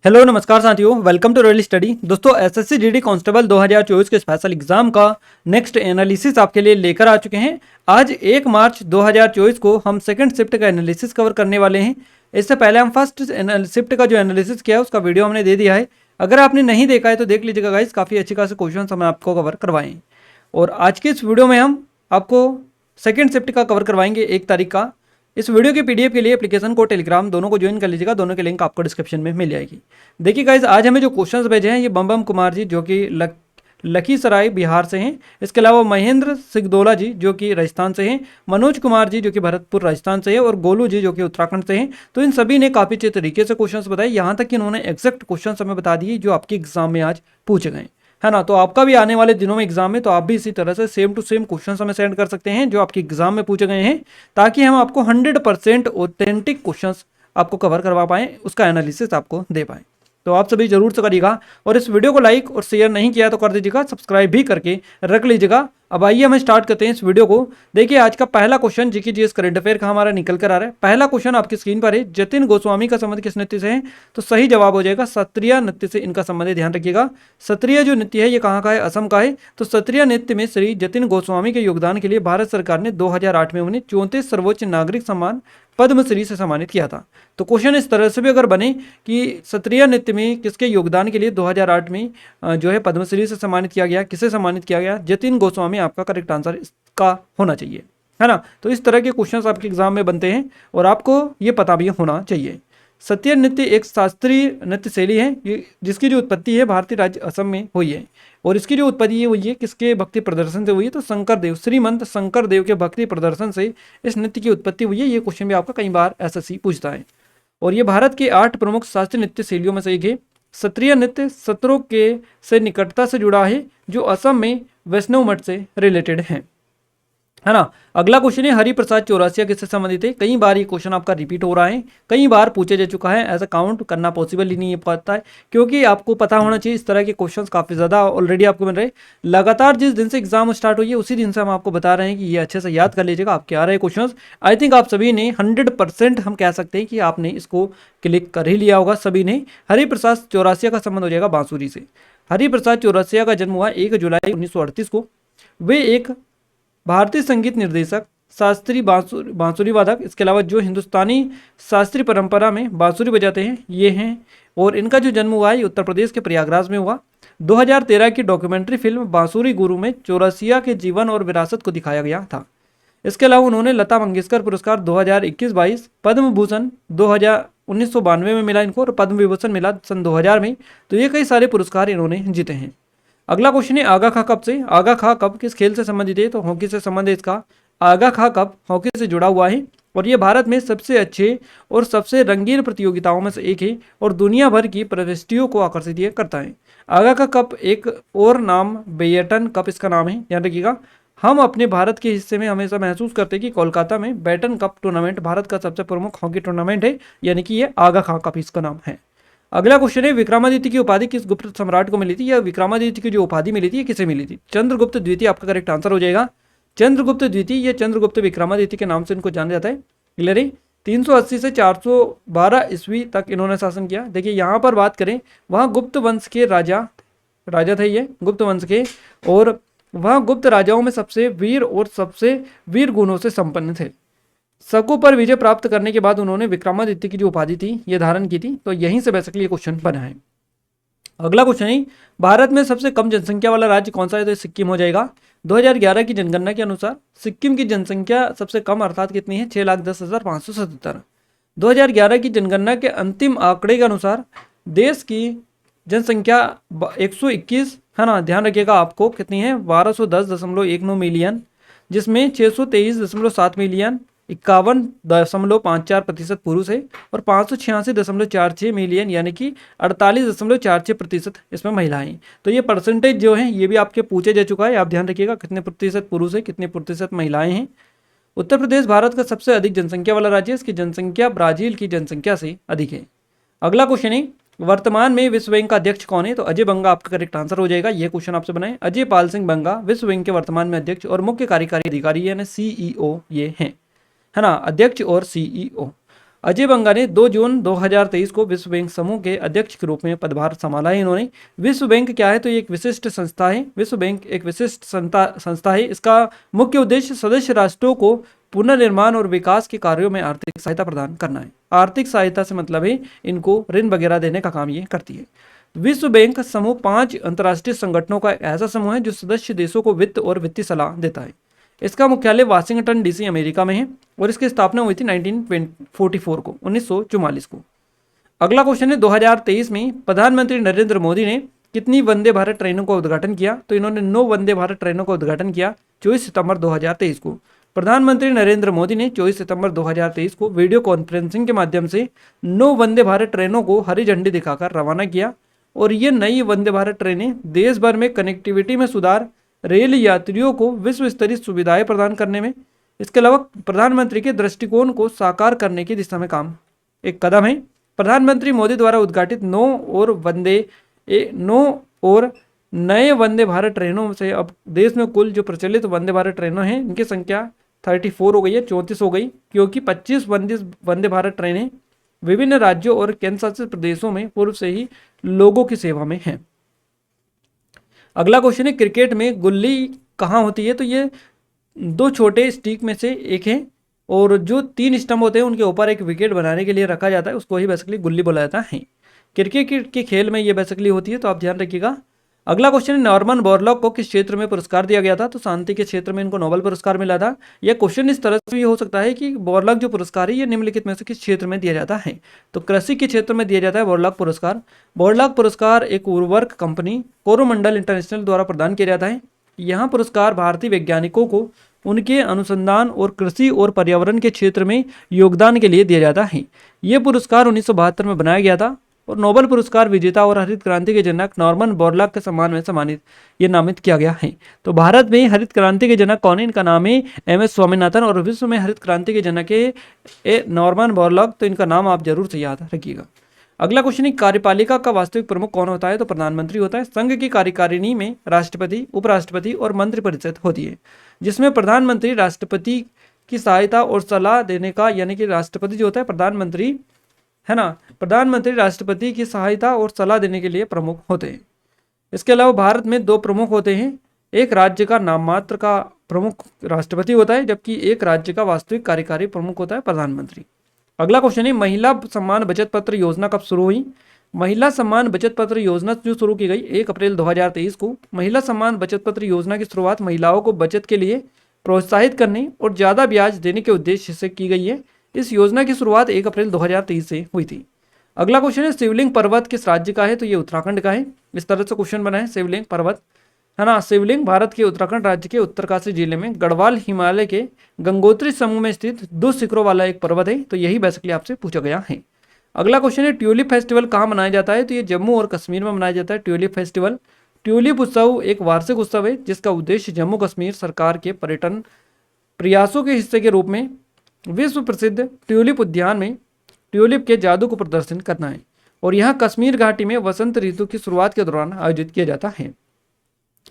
Hello नमस्कार साथियों, welcome to royal study. दोस्तों एसएससी जीडी कांस्टेबल 2024 के स्पेशल एग्जाम का नेक्स्ट एनालिसिस आपके लिए लेकर आ चुके हैं। आज 1 मार्च 2024 को हम सेकंड शिफ्ट का एनालिसिस कवर करने वाले हैं। इससे पहले हम फर्स्ट शिफ्ट का जो एनालिसिस किया है उसका वीडियो हमने दे दिया है। अगर आपने नहीं देखा है तो देख लीजिएगा गाइस, काफ़ी अच्छी खासी क्वेश्चन हम आपको कवर करवाएं। और आज के इस वीडियो में हम आपको सेकेंड शिफ्ट का कवर करवाएंगे 1 तारीख का। इस वीडियो के पीडीएफ के लिए एप्लीकेशन को टेलीग्राम दोनों को ज्वाइन कर लीजिएगा, दोनों के लिंक आपको डिस्क्रिप्शन में मिल जाएगी। देखिए गाइज, आज हमें जो क्वेश्चंस भेजे हैं ये बम कुमार जी जो कि लखीसराय बिहार से हैं। इसके अलावा महेंद्र सिगदोला जी जो कि राजस्थान से हैं, मनोज कुमार जी जो कि भरतपुर राजस्थान से है, और गोलू जी जो कि उत्तराखंड से हैं। तो इन सभी ने काफ़ी अच्छे तरीके से क्वेश्चंस बताए, यहाँ तक कि इन्होंने एग्जैक्ट क्वेश्चंस हमें बता दिए जो आपके एग्जाम में आज पूछे गए, है ना। तो आपका भी आने वाले दिनों में एग्जाम है तो आप भी इसी तरह से सेम टू सेम क्वेश्चन हमें सेंड कर सकते हैं जो आपके एग्जाम में पूछे गए हैं, ताकि हम आपको 100% ऑथेंटिक क्वेश्चन आपको कवर करवा पाएँ, उसका एनालिसिस आपको दे पाएँ। तो आप सभी जरूर से करिएगा, और इस वीडियो को लाइक और शेयर नहीं किया तो कर दीजिएगा, सब्सक्राइब भी करके रख लीजिएगा। अब आइए हम स्टार्ट करते हैं इस वीडियो को। देखिए आज का पहला question GK GS current affair का हमारा निकल कर आ रहा है। पहला क्वेश्चन आपकी स्क्रीन पर है, जतिन गोस्वामी का संबंध किस नृत्य से है? तो सही जवाब हो जाएगा सत्रिया नृत्य से इनका संबंध है। ध्यान रखिएगा, सत्रिया जो नृत्य है ये कहाँ का है? असम का है। तो सत्रिया नृत्य में श्री जतिन गोस्वामी के योगदान के लिए भारत सरकार ने 2008 में उन्हें 34 सर्वोच्च नागरिक सम्मान पद्मश्री से सम्मानित किया था। तो क्वेश्चन इस तरह से भी अगर बने कि सत्रिया नृत्य में किसके योगदान के लिए 2008 में जो है पद्मश्री से सम्मानित किया गया, किसे सम्मानित किया गया? जतिन गोस्वामी आपका करेक्ट आंसर इसका होना चाहिए, है ना। तो इस तरह के क्वेश्चंस आपके एग्जाम में बनते हैं और आपको ये पता भी होना चाहिए। सत्रिया नृत्य एक शास्त्रीय नृत्य शैली है जिसकी जो उत्पत्ति है भारतीय राज्य असम में हुई है, और इसकी जो उत्पत्ति है वो ये किसके भक्ति प्रदर्शन से हुई है? तो शंकर देव, श्रीमंत शंकर देव के भक्ति प्रदर्शन से इस नृत्य की उत्पत्ति हुई है। ये क्वेश्चन भी आपका कई बार एसएससी पूछता है। और ये भारत के 8 प्रमुख शास्त्रीय नृत्य शैलियों में से एक है। सत्रिया नृत्य सत्रों के से निकटता से जुड़ा है जो असम में वैष्णव मठ से रिलेटेड है ना। अगला क्वेश्चन है, हरिप्रसाद चौरसिया किससे संबंधित है? कई बार ये क्वेश्चन आपका रिपीट हो रहा है, कई बार पूछा जा चुका है, ऐसा काउंट करना पॉसिबल ही नहीं है पता है, क्योंकि आपको पता होना चाहिए इस तरह के क्वेश्चंस काफ़ी ज़्यादा ऑलरेडी आपको मिल रहे हैं। लगातार जिस दिन से एग्जाम स्टार्ट हुई है उसी दिन से हम आपको बता रहे हैं कि ये अच्छे से याद कर लीजिएगा आपके आ रहे क्वेश्चन। आई थिंक आप सभी ने 100% हम कह सकते हैं कि आपने इसको क्लिक कर ही लिया होगा सभी ने। हरिप्रसाद चौरसिया का संबंध हो जाएगा बांसुरी से। हरिप्रसाद चौरसिया का जन्म हुआ 1 जुलाई 1938 को। वे एक भारतीय संगीत निर्देशक, शास्त्रीय बांसुरी वादक, इसके अलावा जो हिंदुस्तानी शास्त्रीय परंपरा में बांसुरी बजाते हैं ये हैं। और इनका जो जन्म हुआ है उत्तर प्रदेश के प्रयागराज में हुआ। 2013 की डॉक्यूमेंट्री फिल्म बांसुरी गुरु में चौरसिया के जीवन और विरासत को दिखाया गया था। इसके अलावा उन्होंने लता मंगेशकर पुरस्कार 2021-22, पद्म भूषण 1992 में मिला इनको, और पद्म विभूषण मिला सन 2000 में। तो ये कई सारे पुरस्कार इन्होंने जीते हैं। अगला क्वेश्चन है, आगा खा कप से। आगा खा कप किस खेल से संबंधित है? तो हॉकी से संबंध है इसका। आगा खा कप हॉकी से जुड़ा हुआ है, और ये भारत में सबसे अच्छे और सबसे रंगीन प्रतियोगिताओं में से एक है, और दुनिया भर की प्रविष्टियों को आकर्षित ये करता है। आगा खा कप एक और नाम बेटन कप इसका नाम है, ध्यान रखिएगा। हम अपने भारत के हिस्से में हमेशा महसूस करते हैं कि कोलकाता में बेटन कप टूर्नामेंट भारत का सबसे प्रमुख हॉकी टूर्नामेंट है, यानी कि ये आगा खा कप इसका नाम है। अगला क्वेश्चन है, विक्रमादित्य की उपाधि किस गुप्त सम्राट को मिली थी, या विक्रमादित्य की जो उपाधि मिली थी ये किसे मिली थी? चंद्रगुप्त द्वितीय आपका करेक्ट आंसर हो जाएगा। चंद्रगुप्त द्वितीय या चंद्रगुप्त विक्रमादित्य के नाम से इनको जाना जाता है। क्लियर है। 380 से 412 ईस्वी तक इन्होंने शासन किया। देखिए यहाँ पर बात करें, वहाँ गुप्त वंश के राजा थे, ये गुप्त वंश के, और वहाँ गुप्त राजाओं में सबसे वीर और सबसे वीर गुणों से संपन्न थे। शकों पर विजय प्राप्त करने के बाद उन्होंने विक्रमादित्य की जो उपाधि थी ये धारण की थी। तो यहीं से बेसिकली ये क्वेश्चन बना है। अगला क्वेश्चन है, भारत में सबसे कम जनसंख्या वाला राज्य कौन सा है? तो सिक्किम हो जाएगा। 2011 की जनगणना के अनुसार सिक्किम की जनसंख्या सबसे कम अर्थात कितनी है? 6,10,577। 2011 की जनगणना के अंतिम आंकड़े के अनुसार देश की जनसंख्या 121, है ना, ध्यान रखिएगा आपको कितनी है? 1210.19 मिलियन, जिसमें 623.7 मिलियन 51.54% पुरुष है, और 586.46 मिलियन यानी कि 48.46% इसमें महिलाएं। तो ये परसेंटेज जो है ये भी आपके पूछे जा चुका है, आप ध्यान रखिएगा कितने प्रतिशत पुरुष है कितने प्रतिशत महिलाएं हैं। उत्तर प्रदेश भारत का सबसे अधिक जनसंख्या वाला राज्य है, इसकी जनसंख्या ब्राजील की जनसंख्या से अधिक है। अगला क्वेश्चन है, वर्तमान में विश्व बैंक का अध्यक्ष कौन है? तो अजय बंगा आपका करेक्ट आंसर हो जाएगा। ये क्वेश्चन आपसे बनाए। अजय पाल सिंह बंगा विश्व बैंक के वर्तमान में अध्यक्ष और मुख्य कार्यकारी अधिकारी यानी CEO ये हैं, है ना, अध्यक्ष और CEO। अजय बंगा ने 2 जून 2023 को विश्व बैंक समूह के अध्यक्ष के रूप में पदभार संभाला है इन्होंने। विश्व बैंक क्या है, तो ये एक विशिष्ट संस्था है। विश्व बैंक एक विशिष्ट संस्था है। इसका मुख्य उद्देश्य सदस्य राष्ट्रों को पुनर्निर्माण और विकास के कार्यों में आर्थिक सहायता प्रदान करना है। आर्थिक सहायता से मतलब है इनको ऋण वगैरह देने का काम ये करती है। विश्व बैंक समूह 5 अंतर्राष्ट्रीय संगठनों का एक ऐसा समूह है जो सदस्य देशों को वित्त और वित्तीय सलाह देता है। इसका मुख्यालय वाशिंगटन डीसी अमेरिका में है और इसकी स्थापना हुई थी 1944 को 1944 को। अगला क्वेश्चन है 2023 में प्रधानमंत्री नरेंद्र मोदी ने कितनी वंदे भारत ट्रेनों का उद्घाटन किया, तो इन्होंने 9 वंदे भारत ट्रेनों का उद्घाटन किया 24 सितंबर 2023 को। प्रधानमंत्री नरेंद्र मोदी ने 24 सितंबर 2023 को वीडियो कॉन्फ्रेंसिंग के माध्यम से 9 वंदे भारत ट्रेनों को हरी झंडी दिखाकर रवाना किया और ये नई वंदे भारत ट्रेनें देश भर में कनेक्टिविटी में सुधार, रेल यात्रियों को विश्व स्तरीय सुविधाएं प्रदान करने में, इसके अलावा प्रधानमंत्री के दृष्टिकोण को साकार करने की दिशा में काम एक कदम है। प्रधानमंत्री मोदी द्वारा उद्घाटित 9 और नए वंदे भारत ट्रेनों से अब देश में कुल जो प्रचलित वंदे भारत ट्रेनों हैं इनकी संख्या 34 हो गई है, 34 हो गई, क्योंकि 25 वंदे भारत ट्रेनें विभिन्न राज्यों और केंद्र शासित प्रदेशों में पूर्व से ही लोगों की सेवा में हैं। अगला क्वेश्चन है क्रिकेट में गुल्ली कहाँ होती है, तो ये 2 छोटे स्टिक में से एक है और जो 3 स्टंप होते हैं उनके ऊपर एक विकेट बनाने के लिए रखा जाता है, उसको ही बेसिकली गुल्ली बोला जाता है। क्रिकेट के खेल में ये बेसिकली होती है, तो आप ध्यान रखिएगा। अगला क्वेश्चन है नॉर्मन बोरलॉग को किस क्षेत्र में पुरस्कार दिया गया था, तो शांति के क्षेत्र में इनको नोबेल पुरस्कार मिला था। यह क्वेश्चन इस तरह से भी हो सकता है कि बोरलॉग जो पुरस्कार है ये निम्नलिखित में से किस क्षेत्र में दिया जाता है, तो कृषि के क्षेत्र में दिया जाता है बोरलॉग पुरस्कार। बोरलॉग पुरस्कार एक उर्वरक कंपनी कोरोमंडल इंटरनेशनल द्वारा प्रदान किया जाता है। यहाँ पुरस्कार भारतीय वैज्ञानिकों को उनके अनुसंधान और कृषि और पर्यावरण के क्षेत्र में योगदान के लिए दिया जाता है। यह पुरस्कार 1972 में बनाया गया था और नोबेल पुरस्कार विजेता और हरित क्रांति के जनक नॉर्मन बोरलॉग के सम्मान में सम्मानित ये नामित किया गया है। तो भारत में हरित क्रांति के जनक कौन है, इनका नाम है MS स्वामीनाथन और विश्व में हरित क्रांति के जनक है नॉर्मन बोरलॉग, तो इनका नाम आप जरूर से याद रखिएगा। अगला क्वेश्चन है कार्यपालिका का वास्तविक प्रमुख कौन होता है, तो प्रधानमंत्री होता है। संघ की कार्यकारिणी में राष्ट्रपति, उपराष्ट्रपति और मंत्रिपरिषद होती है, जिसमें प्रधानमंत्री राष्ट्रपति की सहायता और सलाह देने का, यानी कि राष्ट्रपति जो होता है प्रधानमंत्री है ना, प्रधानमंत्री राष्ट्रपति की सहायता और सलाह देने के लिए प्रमुख होते हैं। इसके अलावा भारत में 2 प्रमुख होते हैं, एक राज्य का नाम मात्र का प्रमुख राष्ट्रपति होता है, जबकि एक राज्य का वास्तविक कार्यकारी प्रमुख होता है प्रधानमंत्री। अगला क्वेश्चन है महिला सम्मान बचत पत्र योजना कब शुरू हुई। महिला सम्मान बचत पत्र योजना जो शुरू की गई 1 अप्रैल 2023 को। महिला सम्मान बचत पत्र योजना की शुरुआत महिलाओं को बचत के लिए प्रोत्साहित करने और ज़्यादा ब्याज देने के उद्देश्य से की गई है। इस योजना की शुरुआत 1 अप्रैल 2023 से हुई थी। अगला क्वेश्चन है शिवलिंग पर्वत किस राज्य का है, तो ये उत्तराखंड का है। इस तरह से क्वेश्चन बना है शिवलिंग पर्वत है ना। शिवलिंग भारत के उत्तराखंड राज्य के उत्तरकाशी जिले में गढ़वाल हिमालय के गंगोत्री समूह में स्थित 2 शिखरों वाला एक पर्वत है, तो यही बेसिकली आपसे पूछा गया है। अगला क्वेश्चन है ट्यूलिप फेस्टिवल कहाँ मनाया जाता है, तो ये जम्मू और कश्मीर में मनाया जाता है ट्यूलिप फेस्टिवल। ट्यूलिप उत्सव एक वार्षिक उत्सव है जिसका उद्देश्य जम्मू कश्मीर सरकार के पर्यटन प्रयासों के हिस्से के रूप में विश्व प्रसिद्ध ट्यूलिप उद्यान में ट्यूलिप के जादू को प्रदर्शन करना है और यह कश्मीर घाटी में वसंत ऋतु की शुरुआत के दौरान आयोजित किया जाता है।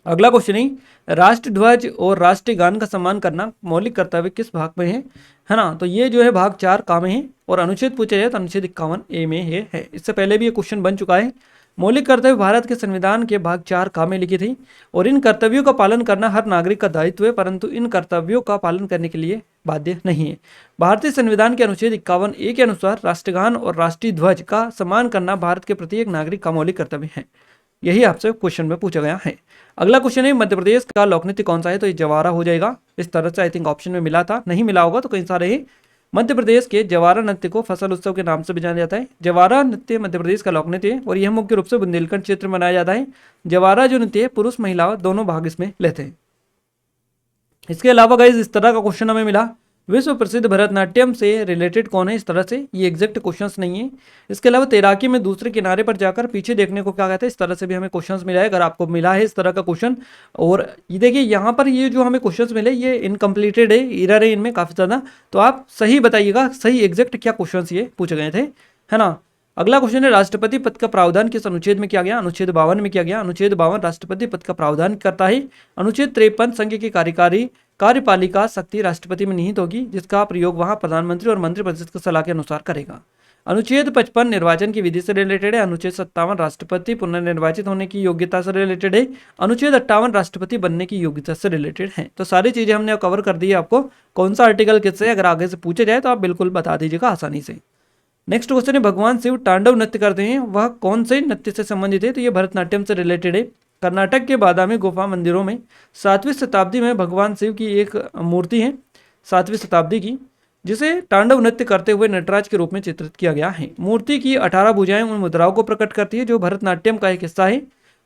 अगला क्वेश्चन है राष्ट्र ध्वज और राष्ट्रीय गान का सम्मान करना मौलिक कर्तव्य किस भाग में है ना, तो ये जो है भाग 4 का में है और अनुच्छेद पूछा जाए तो अनुच्छेद 51A में है। इससे पहले भी ये क्वेश्चन बन चुका है। मौलिक कर्तव्य भारत के संविधान के भाग 4 का में लिखी थी और इन कर्तव्यों का पालन करना हर नागरिक का दायित्व है, परंतु इन कर्तव्यों का पालन करने के लिए बाध्य नहीं है। भारतीय संविधान के अनुच्छेद 51A के अनुसार राष्ट्रगान और राष्ट्रीय ध्वज का सम्मान करना भारत के प्रत्येक नागरिक का मौलिक कर्तव्य है। यही आपसे क्वेश्चन में पूछा गया है। अगला क्वेश्चन है मध्य प्रदेश का लोक नृत्य कौन सा है, तो ये जवारा हो जाएगा। इस तरह से आई थिंक ऑप्शन में मिला था, नहीं मिला होगा तो कहीं सारे ही। मध्य प्रदेश के जवारा नृत्य को फसल उत्सव के नाम से भी जाना जाता है। जवारा नृत्य मध्य प्रदेश का लोक नृत्य है और यह मुख्य रूप से बुंदेलखंड क्षेत्र में मनाया जाता है। जवारा जो नृत्य है पुरुष महिला दोनों भाग इसमें लेते हैं। इसके अलावा गाइस इस तरह का क्वेश्चन हमें मिला विश्व प्रसिद्ध भरतनाट्यम से रिलेटेड कौन है, इस तरह से ये एग्जैक्ट क्वेश्चंस नहीं है। इसके अलावा तैराकी में दूसरे किनारे पर जाकर पीछे देखने को क्या कहते हैं, इस तरह से भी हमें क्वेश्चंस मिला है। अगर आपको मिला है इस तरह का क्वेश्चन और ये देखिए यहाँ पर ये जो हमें क्वेश्चंस मिले ये इनकम्प्लीटेड है, एरर है इनमें काफ़ी ज़्यादा, तो आप सही बताइएगा सही एग्जैक्ट क्या क्वेश्चन ये पूछे गए थे, है ना। अगला क्वेश्चन है राष्ट्रपति पद का प्रावधान किस अनुच्छेद में किया गया? अनुच्छेद 52 में किया गया। अनुच्छेद 52 राष्ट्रपति पद का प्रावधान करता है। अनुच्छेद 53 संघ की कार्यकारी कार्यपालिका शक्ति राष्ट्रपति में निहित होगी, जिसका प्रयोग वहां प्रधानमंत्री और मंत्रिपरिषद की सलाह के अनुसार करेगा। अनुच्छेद 55 निर्वाचन की विधि से रिलेटेड है। अनुच्छेद 57 राष्ट्रपति पुनर्निर्वाचित होने की योग्यता से रिलेटेड है। अनुच्छेद 58 राष्ट्रपति बनने की योग्यता से रिलेटेड है। तो सारी चीजें हमने कवर कर दी है। आपको कौन सा आर्टिकल किससे अगर आगे से पूछे जाए तो आप बिल्कुल बता दीजिएगा आसानी से। नेक्स्ट क्वेश्चन है भगवान शिव तांडव नृत्य करते हैं, वह कौन से नृत्य से संबंधित है? तो ये भरतनाट्यम से रिलेटेड है। कर्नाटक के बादामी गुफा मंदिरों में 7वीं शताब्दी में भगवान शिव की एक मूर्ति है 7वीं शताब्दी की, जिसे तांडव नृत्य करते हुए नटराज के रूप में चित्रित किया गया है। मूर्ति की 18 भुजाएं उन मुद्राओं को प्रकट करती है जो भरतनाट्यम का एक हिस्सा है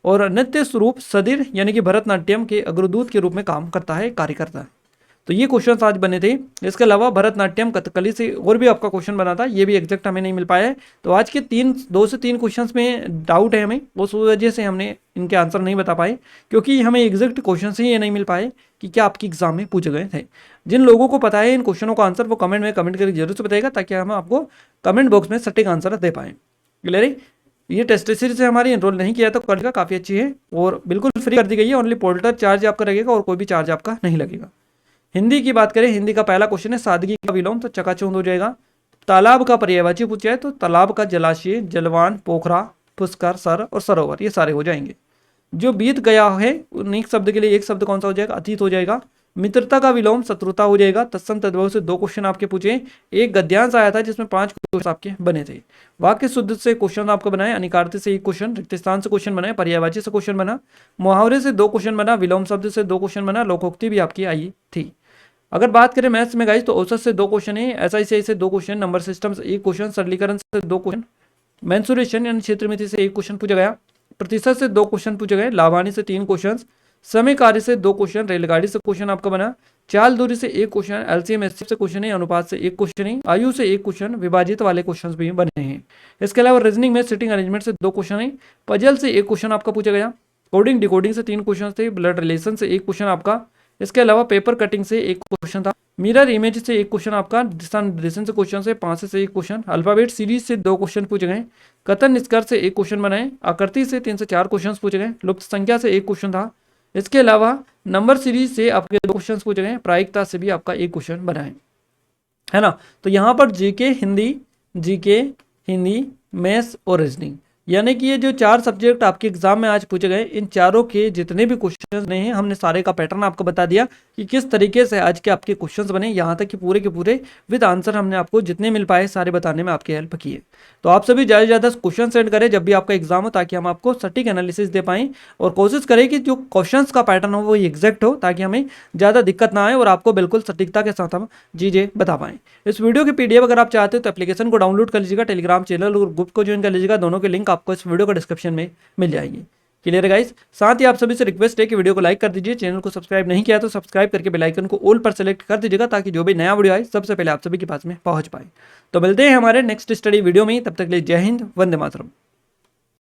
और नृत्य स्वरूप सदिर यानी कि भरतनाट्यम के अग्रदूत के रूप में काम करता है, कार्य करता है। तो ये क्वेश्चन आज बने थे। इसके अलावा भरतनाट्यम कथकली से और भी आपका क्वेश्चन बना था, ये भी एग्जैक्ट हमें नहीं मिल पाया है। तो आज के 2 से 3 क्वेश्चंस में डाउट है हमें, उस वजह से हमने इनके आंसर नहीं बता पाए, क्योंकि हमें एग्जैक्ट क्वेश्चन ही ये नहीं मिल पाए कि क्या आपकी एग्जाम में पूछे गए थे। जिन लोगों को पता है इन क्वेश्चनों का आंसर वो कमेंट में कमेंट करके जरूर से बताएगा, ताकि हम आपको कमेंट बॉक्स में सटीक आंसर दे पाएँ। क्लियर है? ये टेस्ट सीरीज से हमारी एनरोल नहीं किया तो करेगा, काफ़ी अच्छी है और बिल्कुल फ्री कर दी गई है। ओनली पोर्टल चार्ज आपका लगेगा और कोई भी चार्ज आपका नहीं लगेगा। हिंदी की बात करें, हिंदी का पहला क्वेश्चन है सादगी का विलोम, तो चकाचौंध हो जाएगा। तालाब का पर्यायवाची पूछा है तो तालाब का जलाशय, जलवान, पोखरा, पुष्कर, सर और सरोवर, ये सारे हो जाएंगे। जो बीत गया है उन्हीं शब्द के लिए एक शब्द कौन सा हो जाएगा? अतीत हो जाएगा। मित्रता का विलोम शत्रुता हो जाएगा। तत्सम तद्भव से 2 क्वेश्चन आपके पूछे। एक गद्यांश आया था जिसमें 5 क्वेश्चन आपके बने थे। वाक्य शुद्ध से क्वेश्चन आपको बनाए। अनिकार्ति से 1 क्वेश्चन, रिक्त स्थान से क्वेश्चन बनाए, पर्यायवाची से क्वेश्चन बना, मुहावरे से 2 क्वेश्चन बना, विलोम शब्द से 2 क्वेश्चन बना, लोकोक्ति भी आपकी आई थी। अगर बात करें मैथ्स में गाइस तो औसत से 2 क्वेश्चन है, एसआईसीआई से 2 क्वेश्चन, नंबर सिस्टम से 1 क्वेश्चन, सरलीकरण से 2 क्वेश्चन, मेंसुरेशन यानी क्षेत्रमिति से 1 क्वेश्चन पूछा गया, प्रतिशत से 2 क्वेश्चन पूछे गए, लाभानी से 3 क्वेश्चन, समय कार्य से 2 क्वेश्चन, रेलगाड़ी से क्वेश्चन आपका बना, चाल दूरी से 1 क्वेश्चन, एलसीएम एचसीएफ से क्वेश्चन है, अनुपात से 1 क्वेश्चन है, आयु से 1 क्वेश्चन, विभाजित वाले क्वेश्चन भी बने हैं। इसके अलावा रीजनिंग में सिटिंग अरेंजमेंट से 2 क्वेश्चन है, पजल से 1 क्वेश्चन आपका पूछा गया, कोडिंग डिकोडिंग से 3 क्वेश्चन थे, ब्लड रिलेशन से 1 क्वेश्चन आपका, इसके अलावा पेपर कटिंग से 1 क्वेश्चन था, मिरर इमेज से 1 क्वेश्चन आपका, दिशा निर्देशन से क्वेश्चन से 5 से 1 क्वेश्चन, अल्फाबेट सीरीज से 2 क्वेश्चन पूछे गए, कथन निष्कर्ष से 1 क्वेश्चन बनाए, आकृति से 3 से 4 क्वेश्चन पूछे गए, लुप्त संख्या से 1 क्वेश्चन था। इसके अलावा नंबर सीरीज से आपके 2 क्वेश्चन पूछे गए, प्रायिकता से भी आपका 1 क्वेश्चन बनाए, है ना। तो यहाँ पर जीके हिंदी मैथ्स और रीजनिंग यानी कि ये जो 4 सब्जेक्ट आपके एग्जाम में आज पूछे गए, इन चारों के जितने भी क्वेश्चंस बने हैं हमने सारे का पैटर्न आपको बता दिया कि किस तरीके से आज के आपके क्वेश्चंस बने, यहाँ तक कि पूरे के पूरे विद आंसर हमने आपको जितने मिल पाए सारे बताने में आपकी हेल्प की है। तो आप सभी ज़्यादा से ज़्यादा क्वेश्चन सेंड करें जब भी आपका एग्जाम हो, ताकि हम आपको सटीक एनालिसिस दे पाएँ और कोशिश करें कि जो क्वेश्चन का पैटर्न हो वो एग्जैक्ट हो, ताकि हमें ज़्यादा दिक्कत ना आए और आपको बिल्कुल सटीकता के साथ हम चीज़ें बता पाएँ। इस वीडियो की PDF अगर आप चाहते हो तो एप्लीकेशन को डाउनलोड कर लीजिएगा, टेलीग्राम चैनल और ग्रुप को ज्वाइन कर लीजिएगा, दोनों के लिंक आपको इस वीडियो का डिस्क्रिप्शन में मिल जाएगी। क्लियर है गाइस? साथ ही आप सभी से रिक्वेस्ट है कि वीडियो को लाइक कर दीजिए, चैनल को सब्सक्राइब नहीं किया तो सब्सक्राइब करके बेल आइकन को ऑल पर सेलेक्ट कर दीजिएगा, ताकि जो भी नया वीडियो आए सबसे पहले आप सभी के पास में पहुंच पाए। तो मिलते हैं हमारे नेक्स्ट स्टडी वीडियो में, तब तक के लिए जय हिंद, वंदे मातरम।